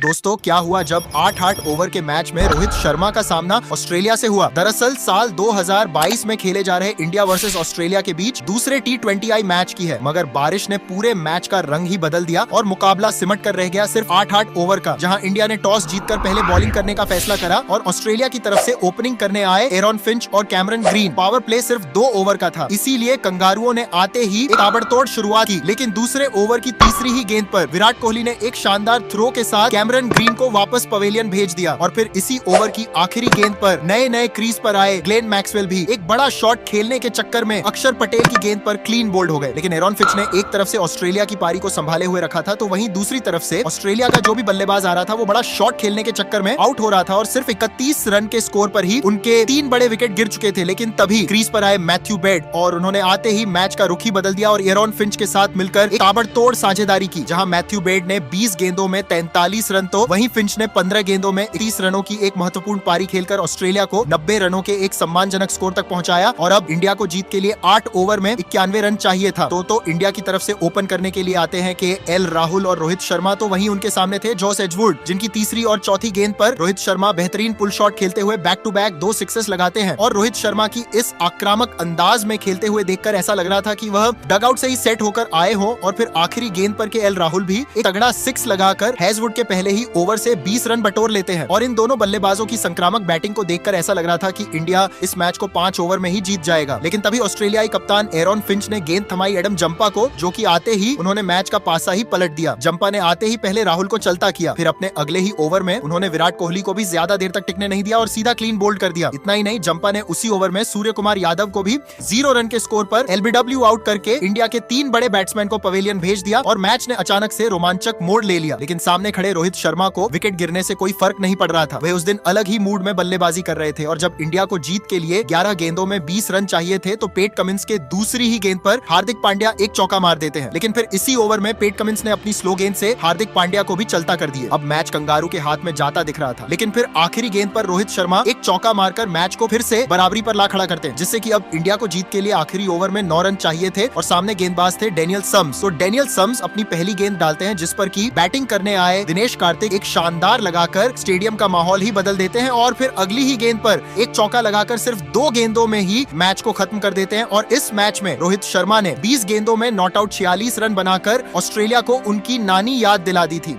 दोस्तों क्या हुआ जब 8-8 ओवर के मैच में रोहित शर्मा का सामना ऑस्ट्रेलिया से हुआ। दरअसल साल 2022 में खेले जा रहे इंडिया वर्सेस ऑस्ट्रेलिया के बीच दूसरे T20I मैच की है, मगर बारिश ने पूरे मैच का रंग ही बदल दिया और मुकाबला सिमट कर रह गया सिर्फ 8-8 ओवर का, जहां इंडिया ने टॉस जीतकर पहले बॉलिंग करने का फैसला करा और ऑस्ट्रेलिया की तरफ से ओपनिंग करने आए एरॉन फिंच और कैमरन ग्रीन। पावर प्ले सिर्फ 2 ओवर का था, इसीलिए कंगारुओं ने आते ही एक ताबड़तोड़ शुरुआत की, लेकिन दूसरे ओवर की तीसरी ही गेंद पर विराट कोहली ने एक शानदार थ्रो के साथ कैमरन ग्रीन को वापस पवेलियन भेज दिया और फिर इसी ओवर की आखिरी गेंद पर नए क्रीज पर आए ग्लेन मैक्सवेल भी एक बड़ा शॉट खेलने के चक्कर में अक्षर पटेल की गेंद पर क्लीन बोल्ड हो गए। लेकिन एरॉन फिंच ने एक तरफ से ऑस्ट्रेलिया की पारी को संभाले हुए रखा था, तो वहीं दूसरी तरफ से ऑस्ट्रेलिया का जो भी बल्लेबाज आ रहा था वो बड़ा शॉट खेलने के चक्कर में आउट हो रहा था और सिर्फ 31 रन के स्कोर पर ही उनके 3 बड़े विकेट गिर चुके थे। लेकिन तभी क्रीज पर आए मैथ्यू बेड और उन्होंने आते ही मैच का रुख ही बदल दिया और एरॉन फिंच के साथ मिलकर एक ताबड़तोड़ साझेदारी की, जहां मैथ्यू बेड ने 20 गेंदों में 43 रन तो वहीं फिंच ने 15 गेंदों में 30 रनों की एक महत्वपूर्ण पारी खेलकर ऑस्ट्रेलिया को 90 रनों के एक सम्मानजनक स्कोर तक पहुंचाया। और अब इंडिया को जीत के लिए 8 ओवर में 91 रन चाहिए था। तो इंडिया की तरफ से ओपन करने के लिए आते हैं KL राहुल और रोहित शर्मा, तो वहीं उनके सामने थे जॉस एजवुड, जिनकी तीसरी और चौथी गेंद पर रोहित शर्मा बेहतरीन पुल शॉट खेलते हुए बैक टू बैक 2 सिक्सेस लगाते हैं। और रोहित शर्मा की इस आक्रामक अंदाज में खेलते हुए देखकर ऐसा लग रहा था कि वह डगआउट से ही सेट होकर आए हो और फिर आखिरी गेंद पर KL राहुल भी एक तगड़ा 6 लगाकर हेजवुड के पहले ही ओवर से 20 रन बटोर लेते हैं। और इन दोनों बल्लेबाजों की संक्रामक बैटिंग को देखकर ऐसा लग रहा था कि इंडिया इस मैच को 5 ओवर में ही जीत जाएगा। लेकिन तभी ऑस्ट्रेलियाई कप्तान एरॉन फिंच ने गेंद थमाई एडम जंपा को, जो कि आते ही उन्होंने मैच का पासा ही पलट दिया। जंपा ने आते ही पहले राहुल को चलता किया, फिर अपने अगले ही ओवर में उन्होंने विराट कोहली को भी ज्यादा देर तक टिकने नहीं दिया और सीधा क्लीन बोल्ड कर दिया। इतना ही नहीं, जंपा ने उसी ओवर में सूर्य कुमार यादव को भी 0 रन के स्कोर पर LBW आउट करके इंडिया के 3 बड़े बैट्समैन को पवेलियन भेज दिया और मैच ने अचानक से रोमांचक मोड़ ले लिया। लेकिन सामने खड़े रोहित शर्मा को विकेट गिरने से कोई फर्क नहीं पड़ रहा था। वे उस दिन अलग ही मूड में बल्लेबाजी कर रहे थे और जब इंडिया को जीत के लिए 11 गेंदों में 20 रन चाहिए थे तो पेट कमिंस के दूसरी ही गेंद पर हार्दिक पांड्या एक चौका मार देते हैं। लेकिन फिर इसी ओवर में पेट कमिंस ने अपनी स्लो गेंद से हार्दिक पांड्या को भी चलता कर दिए। अब मैच कंगारू के हाथ में जाता दिख रहा था, लेकिन फिर आखिरी गेंद पर रोहित शर्मा एक चौका मारकर मैच को फिर से बराबरी पर ला खड़ा करते हैं, जिससे कि अब इंडिया को जीत के लिए आखिरी ओवर में 9 रन चाहिए थे और सामने गेंदबाज थे डेनियल सम्स। तो डेनियल सम्स अपनी पहली गेंद डालते हैं, जिस पर की बैटिंग करने आए दिनेश कार्तिक एक शानदार लगाकर स्टेडियम का माहौल ही बदल देते हैं और फिर अगली ही गेंद पर एक चौका लगाकर सिर्फ 2 गेंदों में ही मैच को खत्म कर देते हैं। और इस मैच में रोहित शर्मा ने 20 गेंदों में नॉट आउट 46 रन बनाकर ऑस्ट्रेलिया को उनकी नानी याद दिला दी थी।